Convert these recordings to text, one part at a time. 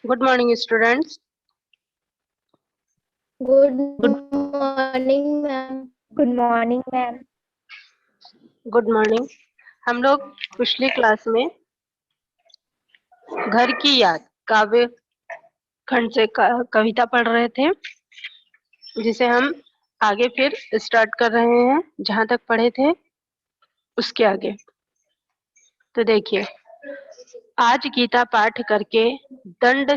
Good morning, students. Good morning, ma'am. Good morning ma'am. Good morning. हम लोग पिछली class में घर की याद काव्य खंड से कविता पढ़ रहे थे, जिसे हम आगे फिर स्टार्ट कर रहे हैं। जहाँ तक पढ़े थे उसके आगे तो देखिए, आज गीता पाठ करके दंड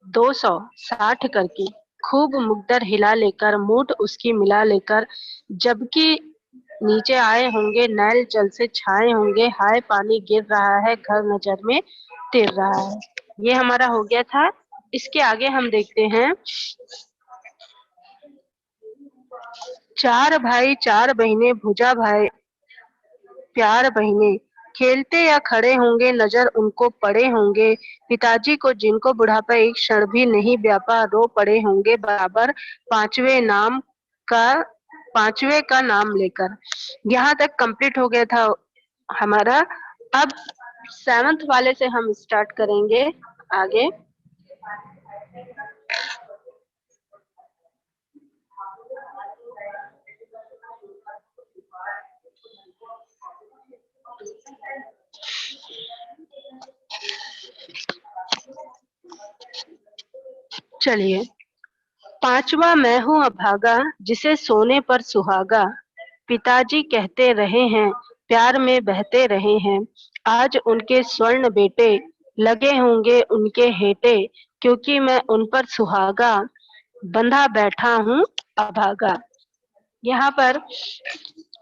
260 करके खूब मुकद्दर हिला लेकर मूठ उसकी मिला लेकर, जबकि नीचे आए होंगे नैल जल से छाए होंगे, हाय पानी गिर रहा है घर नजर में तिर रहा है। ये हमारा हो गया था। इसके आगे हम देखते हैं, चार भाई चार बहनें भुजा भाई प्यार बहने, खेलते या खड़े होंगे नजर उनको पड़े होंगे, पिताजी को जिनको बुढ़ापा एक क्षण भी नहीं व्यापा रो पड़े होंगे बराबर पांचवे का नाम लेकर। यहाँ तक कंप्लीट हो गया था हमारा। अब 7th वाले से हम स्टार्ट करेंगे आगे। चलिए, पांचवा मैं हूँ अभागा जिसे सोने पर सुहागा, पिताजी कहते रहे हैं प्यार में बहते रहे हैं, आज उनके स्वर्ण बेटे लगे होंगे उनके हेटे, क्योंकि मैं उन पर सुहागा बंधा बैठा हूँ अभागा। यहाँ पर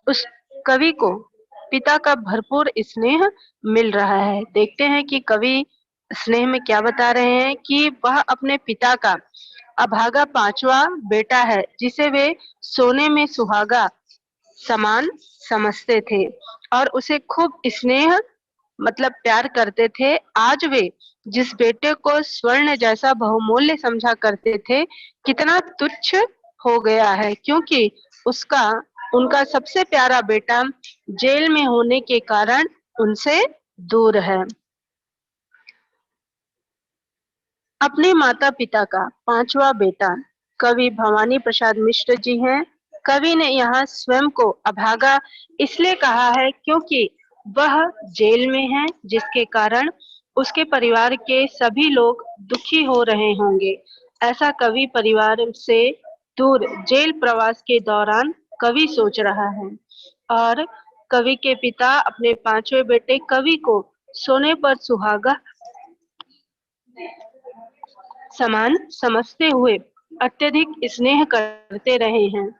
उस कवि को पिता का भरपूर स्नेह मिल रहा है। देखते हैं कि कवि स्नेह में क्या बता रहे हैं, कि वह अपने पिता का अभागा पांचवा बेटा है, जिसे वे सोने में सुहागा समान समझते थे और उसे खूब स्नेह मतलब प्यार करते थे। आज वे जिस बेटे को स्वर्ण जैसा बहुमूल्य समझा करते थे, कितना तुच्छ हो गया है, क्योंकि उनका सबसे प्यारा बेटा जेल में होने के कारण उनसे दूर है। अपने माता पिता का पांचवा बेटा कवि भवानी प्रसाद मिश्र जी हैं। कवि ने यहाँ स्वयं को अभागा इसलिए कहा है क्योंकि वह जेल में है, जिसके कारण उसके परिवार के सभी लोग दुखी हो रहे होंगे। ऐसा कवि परिवार से दूर जेल प्रवास के दौरान कवि सोच रहा है, और कवि के पिता अपने पांचवे बेटे कवि को सोने पर सुहागा समान समझते हुए अत्यधिक स्नेह करते रहे हैं।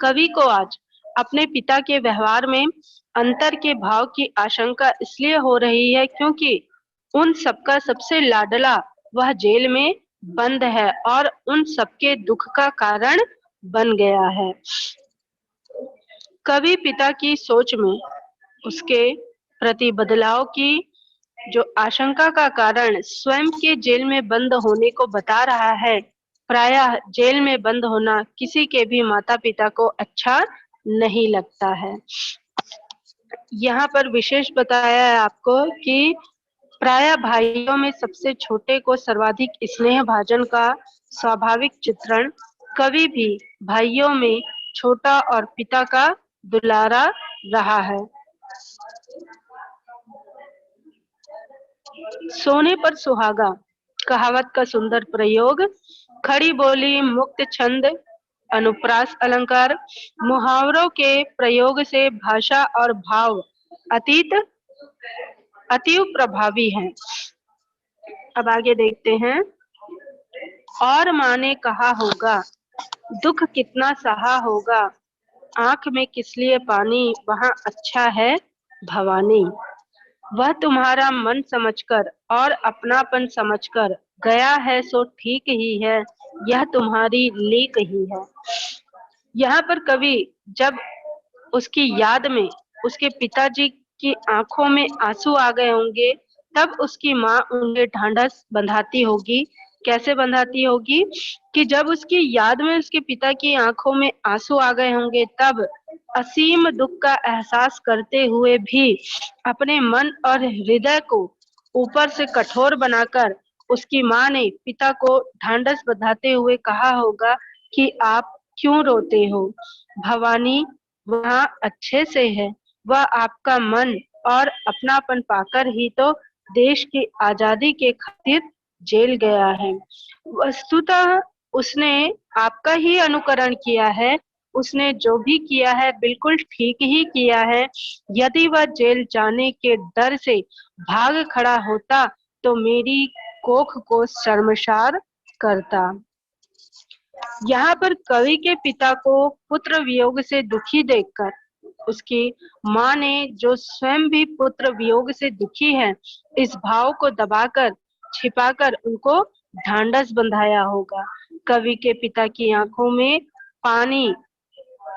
कवि को आज अपने पिता के व्यवहार में अंतर के भाव की आशंका इसलिए हो रही है क्योंकि उन सबका सबसे लाडला वह जेल में बंद है और उन सबके दुख का कारण बन गया है। कवि पिता की सोच में उसके प्रति बदलाव की जो आशंका का कारण स्वयं के जेल में बंद होने को बता रहा है। प्रायः जेल में बंद होना किसी के भी माता पिता को अच्छा नहीं लगता है। यहाँ पर विशेष बताया है आपको कि प्रायः भाइयों में सबसे छोटे को सर्वाधिक स्नेह भाजन का स्वाभाविक चित्रण कभी भी भाइयों में छोटा और पिता का दुलारा रहा है। सोने पर सुहागा कहावत का सुंदर प्रयोग, खड़ी बोली, मुक्त छंद, अनुप्रास अलंकार, मुहावरों के प्रयोग से भाषा और भाव अतीव प्रभावी हैं। अब आगे देखते हैं। और माँ ने कहा होगा, दुख कितना सहा होगा, आंख में किस लिए पानी, वहाँ अच्छा है भवानी। वह तुम्हारा मन समझकर और अपनापन समझकर गया है सो ठीक ही है, यह तुम्हारी लीक ही है। यहाँ पर कवि जब उसकी याद में उसके पिताजी की आंखों में आंसू आ गए होंगे, तब उसकी माँ उन्हें ढांढस बंधाती होगी। कैसे बंधाती होगी कि जब उसकी याद में उसके पिता की आंखों में आंसू आ गए होंगे, तब असीम दुख का एहसास करते हुए भी अपने मन और हृदय को ऊपर से कठोर बनाकर उसकी माँ ने पिता को ढांढस बंधाते हुए कहा होगा कि आप क्यों रोते हो, भवानी वहाँ अच्छे से है, वह आपका मन और अपनापन पाकर ही तो देश की आजादी के खातिर जेल गया है। वस्तुतः उसने आपका ही अनुकरण किया है, उसने जो भी किया है बिल्कुल ठीक ही किया है। यदि वह जेल जाने के डर से भाग खड़ा होता तो मेरी कोख को शर्मसार करता। यहाँ पर कवि के पिता को पुत्र वियोग से दुखी देखकर उसकी माँ ने, जो स्वयं भी पुत्र वियोग से दुखी है, इस भाव को दबाकर छिपाकर उनको ढांढस बंधाया होगा। कवि के पिता की आंखों में पानी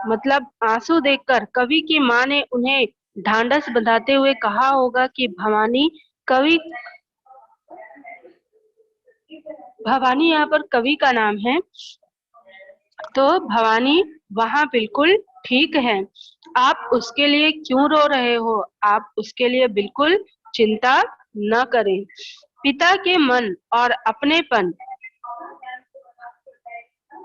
मतलब आंसू देखकर कवि की माँ ने उन्हें ढांढस बंधाते हुए कहा होगा कि भवानी, भवानी यहाँ पर कवि का नाम है, तो भवानी वहाँ बिल्कुल ठीक है, आप उसके लिए क्यों रो रहे हो, आप उसके लिए बिल्कुल चिंता न करें। पिता के मन और अपनेपन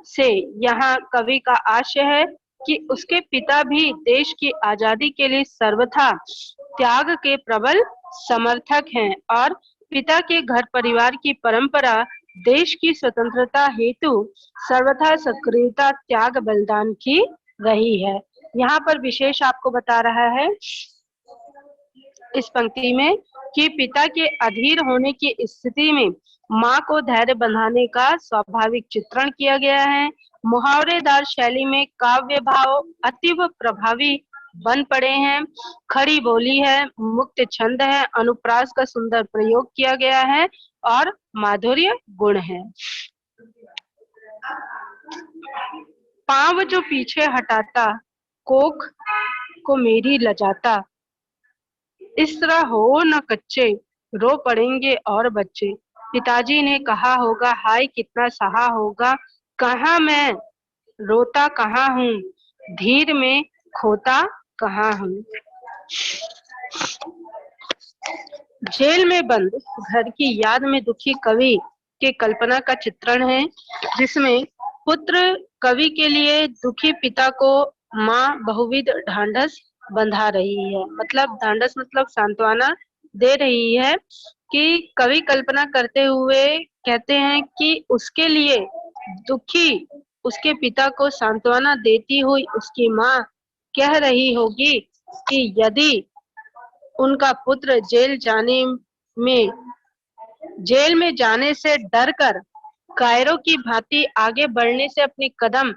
से यहाँ कवि का आशय है कि उसके पिता भी देश की आजादी के लिए सर्वथा त्याग के प्रबल समर्थक हैं और पिता के घर परिवार की परंपरा देश की स्वतंत्रता हेतु सर्वथा सक्रियता त्याग बलिदान की रही है। यहाँ पर विशेष आपको बता रहा है इस पंक्ति में कि पिता के अधीर होने की स्थिति में माँ को धैर्य बंधाने का स्वाभाविक चित्रण किया गया है। मुहावरेदार शैली में काव्य भाव अतीव प्रभावी बन पड़े हैं। खड़ी बोली है, मुक्त छंद है, अनुप्रास का सुंदर प्रयोग किया गया है और माधुर्य गुण है। पांव जो पीछे हटाता, कोख को मेरी लजाता, इस तरह हो न कच्चे, रो पड़ेंगे और बच्चे। पिताजी ने कहा होगा, हाय कितना सहा होगा, कहाँ मैं रोता कहाँ हूँ, धीर में खोता कहाँ हूँ। जेल में बंद घर की याद में दुखी कवि के कल्पना का चित्रण है, जिसमें पुत्र कवि के लिए दुखी पिता को माँ बहुविध ढांढस बंधा रही है। मतलब ढांढस मतलब सांत्वना दे रही है कि कवि कल्पना करते हुए कहते हैं कि उसके लिए दुखी उसके पिता को सांत्वना देती हुई उसकी माँ कह रही होगी कि यदि उनका पुत्र जेल में जाने से डर कर कायरों की भांति आगे बढ़ने से अपने कदम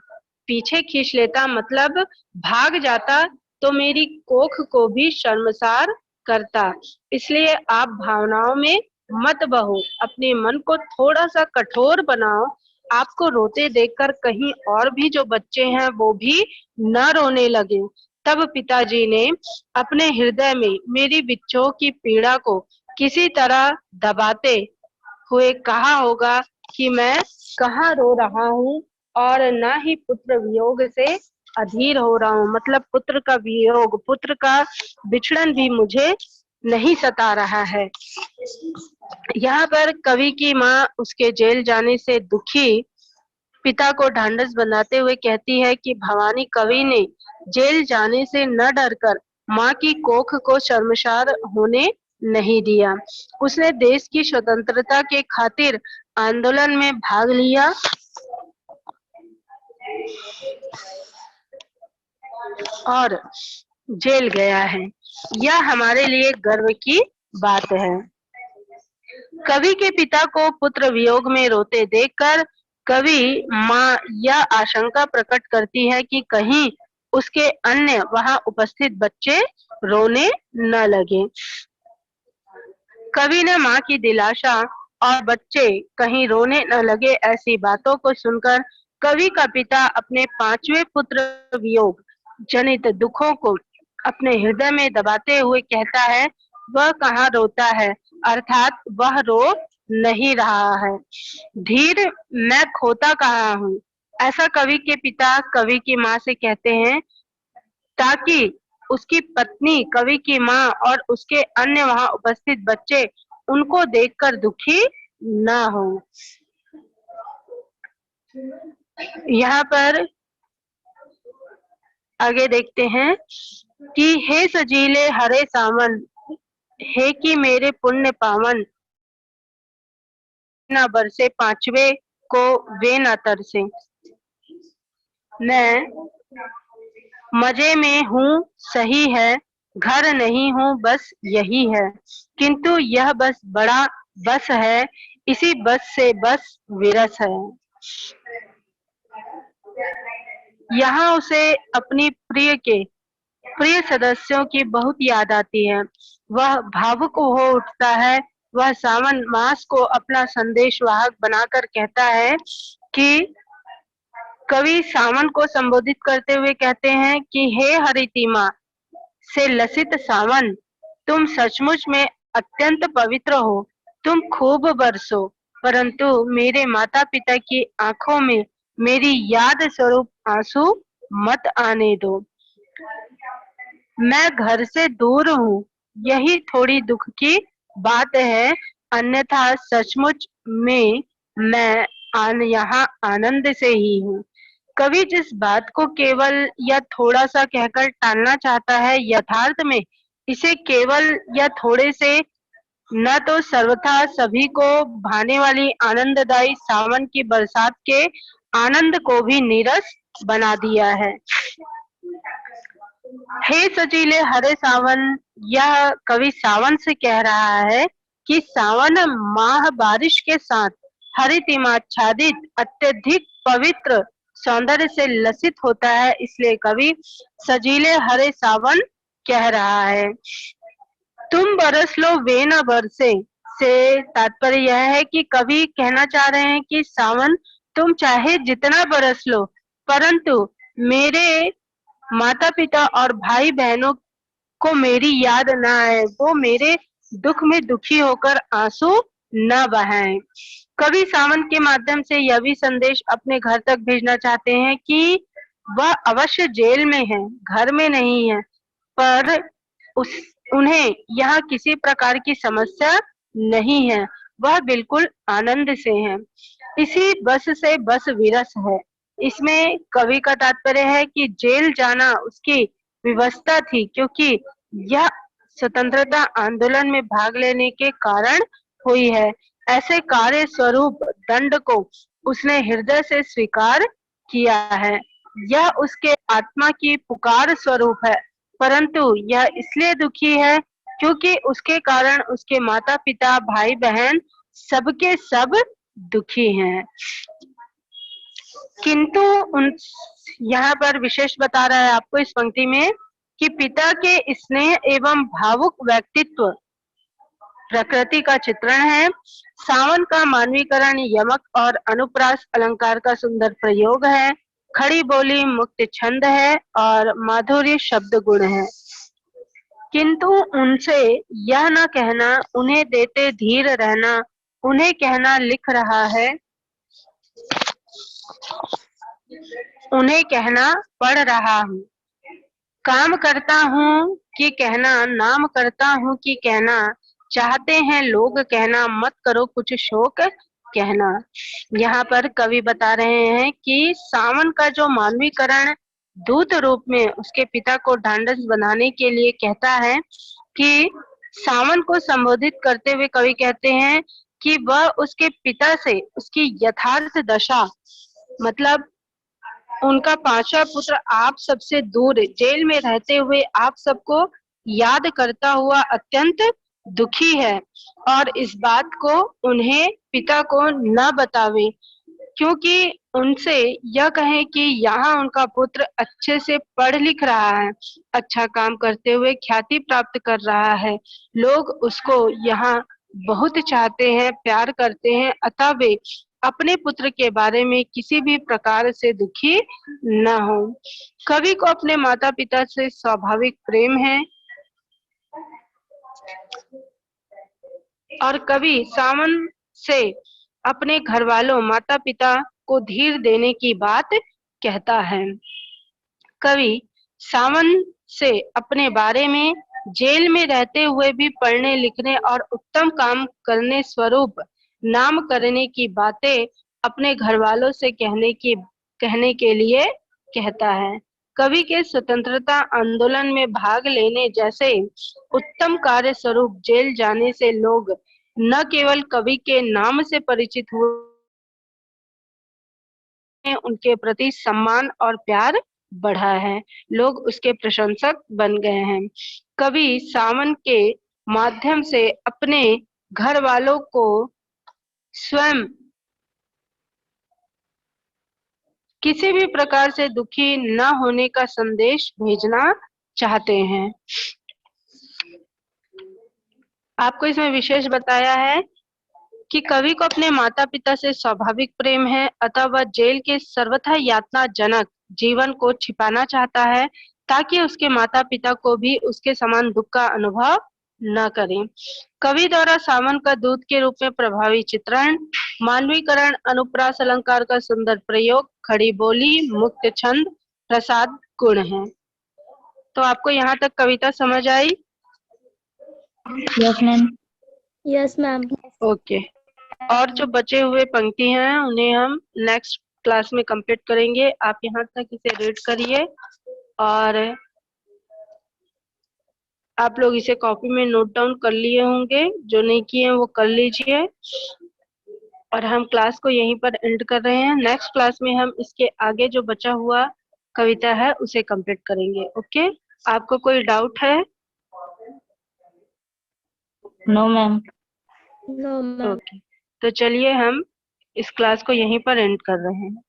पीछे खींच लेता, मतलब भाग जाता, तो मेरी कोख को भी शर्मसार करता। इसलिए आप भावनाओं में मत बहो, अपने मन को थोड़ा सा कठोर बनाओ। आपको रोते देखकर कहीं और भी जो बच्चे हैं वो भी न रोने लगे। तब पिताजी ने अपने हृदय में मेरी बिच्छू की पीड़ा को किसी तरह दबाते हुए कहा होगा कि मैं कहाँ रो रहा हूँ और न ही पुत्र वियोग से अधीर हो रहा हूँ। मतलब पुत्र का वियोग, पुत्र का बिछड़न भी मुझे नहीं सता रहा है। यहाँ पर कवि की माँ उसके जेल जाने से दुखी पिता को ढांढस बंधाते हुए कहती है कि भवानी कवि ने जेल जाने से न डरकर माँ की कोख को शर्मसार होने नहीं दिया। उसने देश की स्वतंत्रता के खातिर आंदोलन में भाग लिया और जेल गया है। यह हमारे लिए गर्व की बात है। कवि के पिता को पुत्र वियोग में रोते देखकर कवि माँ यह आशंका प्रकट करती है कि कहीं उसके अन्य वहां उपस्थित बच्चे रोने न लगे। कवि ने माँ की दिलासा और बच्चे कहीं रोने न लगे ऐसी बातों को सुनकर कवि का पिता अपने पांचवें पुत्र वियोग जनित दुखों को अपने हृदय में दबाते हुए कहता है, वह कहाँ रोता है, अर्थात वह रो नहीं रहा है। धीर, मैं खोता कहाँ हूँ, ऐसा कवि के पिता कवि की माँ से कहते हैं, ताकि उसकी पत्नी कवि की माँ और उसके अन्य वहां उपस्थित बच्चे उनको देखकर दुखी न हो। यहाँ पर आगे देखते हैं कि हे सजीले हरे सावन, हे कि मेरे पुण्य पावन, न बरसे पांचवे को वे न तरसे। मैं मजे में हूँ सही है, घर नहीं हूँ बस यही है, किंतु यह बस बड़ा बस है, इसी बस से बस विरस है। यहाँ उसे अपनी प्रिय सदस्यों की बहुत याद आती है। वह भावुक हो उठता है। वह सावन मास को अपना संदेशवाहक बनाकर कहता है कि कवि सावन को संबोधित करते हुए कहते हैं कि हे हरितिमा से लसित सावन, तुम सचमुच में अत्यंत पवित्र हो। तुम खूब बरसो, परंतु मेरे माता पिता की आंखों में मेरी याद स्वरूप आंसू मत आने दो। मैं घर से दूर हूँ, यही थोड़ी दुख की बात है, अन्यथा सचमुच में मैं यहाँ आनंद से ही हूँ। कवि जिस बात को केवल या थोड़ा सा कहकर टालना चाहता है, यथार्थ में इसे केवल या थोड़े से न तो सर्वथा सभी को भाने वाली आनंददायी सावन की बरसात के आनंद को भी नीरस बना दिया है। हे सजीले हरे सावन, यह कवि सावन से कह रहा है कि सावन माह बारिश के साथ हरितिमाच्छादित अत्यधिक पवित्र सौंदर्य से लसित होता है, इसलिए कवि सजीले हरे सावन कह रहा है। तुम बरस लो वे न बरसे से तात्पर्य यह है कि कवि कहना चाह रहे हैं कि सावन तुम चाहे जितना बरस लो, परंतु मेरे माता पिता और भाई बहनों को मेरी याद न आए, वो मेरे दुख में दुखी होकर आंसू न बहाएं। कवि सावन के माध्यम से यह भी संदेश अपने घर तक भेजना चाहते हैं कि वह अवश्य जेल में है, घर में नहीं है, पर उस उन्हें यहाँ किसी प्रकार की समस्या नहीं है, वह बिल्कुल आनंद से हैं। इसी बस से बस विरस है। इसमें कवि का तात्पर्य है कि जेल जाना उसकी व्यवस्था थी, क्योंकि यह स्वतंत्रता आंदोलन में भाग लेने के कारण हुई है। ऐसे कार्य स्वरूप दंड को उसने हृदय से स्वीकार किया है। यह उसके आत्मा की पुकार स्वरूप है, परंतु यह इसलिए दुखी है क्योंकि उसके कारण उसके माता पिता भाई बहन सबके सब दुखी हैं। किंतु उन यहाँ पर विशेष बता रहा है आपको इस पंक्ति में कि पिता के स्नेह एवं भावुक व्यक्तित्व प्रकृति का चित्रण है। सावन का मानवीकरण यमक और अनुप्रास अलंकार का सुंदर प्रयोग है। खड़ी बोली मुक्त छंद है और माधुर्य शब्द गुण है। किंतु उनसे यह न कहना उन्हें देते धीर रहना, उन्हें कहना लिख रहा है, उन्हें कहना पढ़ रहा हूँ। काम करता हूँ कि कहना, नाम करता हूँ कि कहना, चाहते हैं लोग कहना, मत करो कुछ शोक कहना। यहाँ पर कवि बता रहे हैं कि सावन का जो मानवीकरण दूत रूप में उसके पिता को ढांढस बनाने के लिए कहता है कि सावन को संबोधित करते हुए कवि कहते हैं कि वह उसके पिता से उसकी यथार्थ दशा, मतलब उनका पांचवा पुत्र आप सबसे दूर जेल में रहते हुए आप सबको याद करता हुआ अत्यंत दुखी है और इस बात को उन्हें पिता को न बतावे, क्योंकि उनसे यह कहें कि यहाँ उनका पुत्र अच्छे से पढ़ लिख रहा है, अच्छा काम करते हुए ख्याति प्राप्त कर रहा है, लोग उसको यहाँ बहुत चाहते हैं, प्यार करते हैं, अतः वे अपने पुत्र के बारे में किसी भी प्रकार से दुखी न हो। कवि को अपने माता पिता से स्वाभाविक प्रेम है और कवि सावन से अपने घर वालों माता पिता को धीर देने की बात कहता है। कवि सावन से अपने बारे में जेल में रहते हुए भी पढ़ने लिखने और उत्तम काम करने स्वरूप नाम करने की बातें अपने घर वालों से कहने के लिए कहता है। कवि के स्वतंत्रता आंदोलन में भाग लेने जैसे उत्तम कार्य स्वरूप जेल जाने से लोग न केवल कवि के नाम से परिचित हुए, उनके प्रति सम्मान और प्यार बढ़ा है, लोग उसके प्रशंसक बन गए हैं। कवि सावन के माध्यम से अपने घर वालों को स्वयं किसी भी प्रकार से दुखी न होने का संदेश भेजना चाहते हैं। आपको इसमें विशेष बताया है कि कवि को अपने माता पिता से स्वाभाविक प्रेम है, अतः वह जेल के सर्वथा यातनाजनक जीवन को छिपाना चाहता है ताकि उसके माता पिता को भी उसके समान दुख का अनुभव न करें। कवि द्वारा सावन का दूत के रूप में प्रभावी चित्रण, मानवीकरण, अनुप्रास अलंकार का सुंदर प्रयोग, खड़ी बोली, मुक्त छंद, प्रसाद गुण है। तो आपको यहाँ तक कविता समझ आई? Yes ma'am. Yes ma'am. Okay. और जो बचे हुए पंक्ति हैं उन्हें हम नेक्स्ट क्लास में कंप्लीट करेंगे। आप यहाँ तक इसे रीड करिए और आप लोग इसे कॉपी में नोट डाउन कर लिए होंगे, जो नहीं किए हैं वो कर लीजिए। और हम क्लास को यहीं पर एंड कर रहे हैं। नेक्स्ट क्लास में हम इसके आगे जो बचा हुआ कविता है उसे कंप्लीट करेंगे। ओके, आपको कोई डाउट है? No ma'am. No ma'am. Okay, तो चलिए हम इस क्लास को यहीं पर एंड कर रहे हैं।